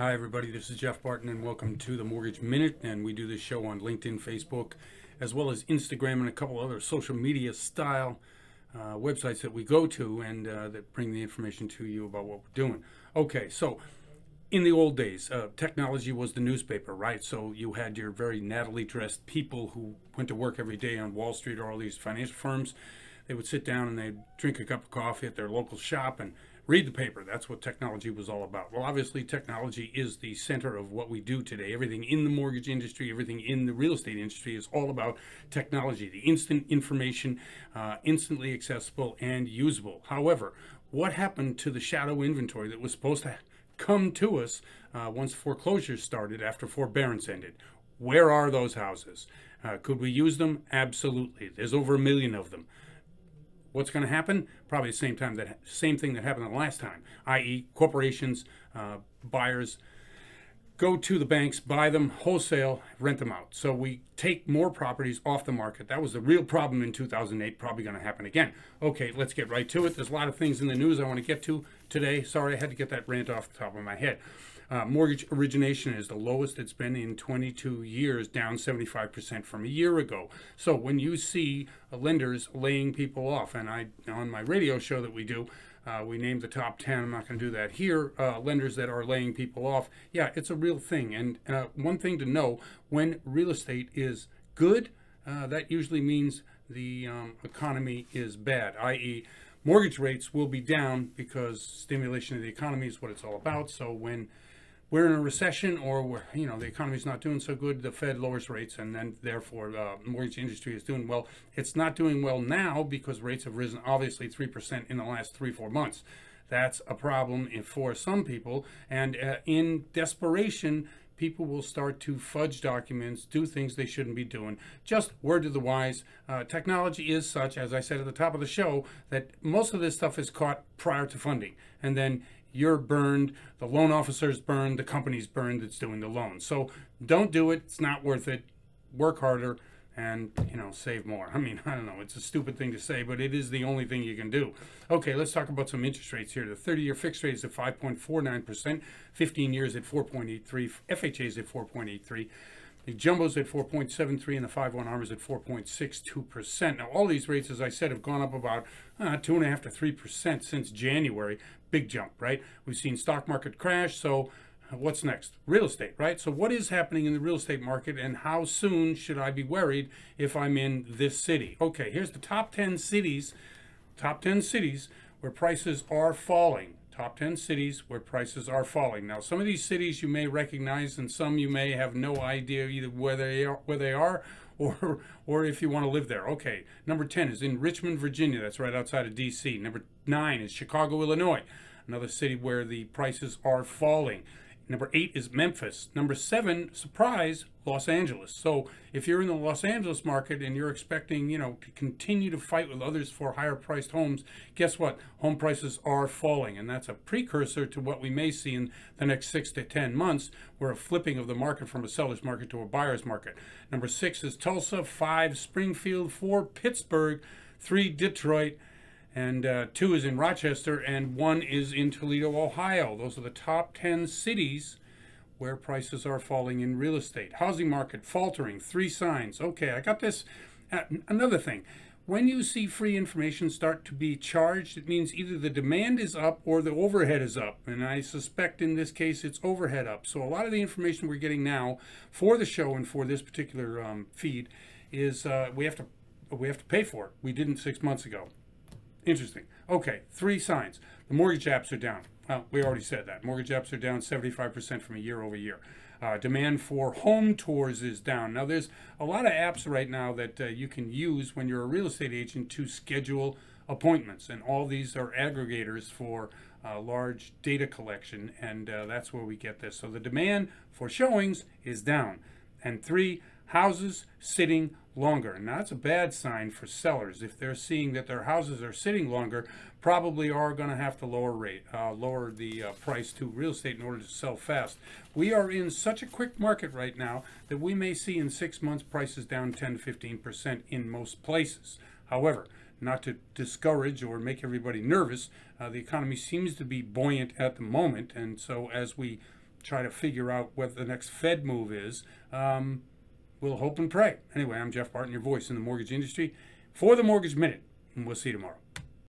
Hi everybody, this is Jeff Barton and welcome to the Mortgage Minute, and we do this show on LinkedIn, Facebook, as well as Instagram and a couple other social media style websites that we go to and that bring the information to you about what we're doing. Okay, so in the old days, technology was the newspaper, right? So you had your very nattily dressed people who went to work every day on Wall Street or all these financial firms. They would sit down and they'd drink a cup of coffee at their local shop and read the paper. That's what technology was all about. Well, obviously, technology is the center of what we do today. Everything in the mortgage industry, everything in the real estate industry is all about technology, the instant information, instantly accessible and usable. However, what happened to the shadow inventory that was supposed to come to us once foreclosures started after forbearance ended? Where are those houses? Could we use them? Absolutely. There's over 1 million of them. What's going to happen? Probably the same thing that happened the last time, i.e. corporations, buyers, go to the banks, buy them wholesale, rent them out. So we take more properties off the market. That was the real problem in 2008, probably going to happen again. Okay, let's get right to it. There's a lot of things in the news I want to get to today. Sorry, I had to get that rant off the top of my head. Mortgage origination is the lowest it's been in 22 years, down 75% from a year ago. So when you see lenders laying people off, and on my radio show that we do, we named the top 10, I'm not going to do that here, lenders that are laying people off. Yeah, it's a real thing. And one thing to know, when real estate is good, that usually means the economy is bad, i.e. mortgage rates will be down because stimulation of the economy is what it's all about. So when we're in a recession, or the economy's not doing so good, the Fed lowers rates, and then therefore the mortgage industry is doing well. It's not doing well now because rates have risen obviously 3% in the last 3-4 months. That's a problem for some people, and in desperation, people will start to fudge documents, do things they shouldn't be doing. Just word to the wise, technology is such, as I said at the top of the show, that most of this stuff is caught prior to funding, and then you're burned, the loan officer's burned, the company's burned that's doing the loan. So don't do it. It's not worth it. Work harder and, save more. I mean, I don't know. It's a stupid thing to say, but it is the only thing you can do. Okay, let's talk about some interest rates here. The 30-year fixed rate is at 5.49%, 15 years at 4.83%, FHA is at 4.83%. The jumbo's at 4.73 and the 5/1 ARM is at 4.62%. Now, all these rates, as I said, have gone up about 2.5% to 3% since January. Big jump, right? We've seen stock market crash. So what's next? Real estate, right? So what is happening in the real estate market, and how soon should I be worried if I'm in this city? Okay, here's the top 10 cities where prices are falling. Top 10 cities where prices are falling. Now, some of these cities you may recognize, and some you may have no idea either where they are, or if you want to live there. Okay, number 10 is in Richmond, Virginia. That's right outside of D.C. Number 9 is Chicago, Illinois, another city where the prices are falling. Number 8 is Memphis. Number 7, surprise, Los Angeles. So if you're in the Los Angeles market and you're expecting, to continue to fight with others for higher priced homes, guess what? Home prices are falling, and that's a precursor to what we may see in the next 6 to 10 months, where a flipping of the market from a seller's market to a buyer's market. Number 6 is Tulsa, 5 Springfield, 4 Pittsburgh, 3 Detroit, and 2 is in Rochester, and 1 is in Toledo, Ohio. Those are the top 10 cities where prices are falling in real estate. Housing market faltering, 3 signs. Okay, I got this. Another thing, when you see free information start to be charged, it means either the demand is up or the overhead is up. And I suspect in this case it's overhead up. So a lot of the information we're getting now for the show and for this particular feed is we have to pay for it. We didn't 6 months ago. Interesting. Okay, 3 signs. The mortgage apps are down. Well, we already said that. Mortgage apps are down 75% from a year over year. Demand for home tours is down. Now, there's a lot of apps right now that you can use when you're a real estate agent to schedule appointments. And all these are aggregators for large data collection. And that's where we get this. So the demand for showings is down. And 3, houses sitting longer. Now, that's a bad sign for sellers. If they're seeing that their houses are sitting longer, probably are going to have to lower the price to real estate in order to sell fast. We are in such a quick market right now that we may see in 6 months prices down 10 to 15% in most places. However, not to discourage or make everybody nervous, the economy seems to be buoyant at the moment, and so as we try to figure out what the next Fed move is. We'll hope and pray. Anyway, I'm Jeff Barton, your voice in the mortgage industry for the Mortgage Minute, and we'll see you tomorrow.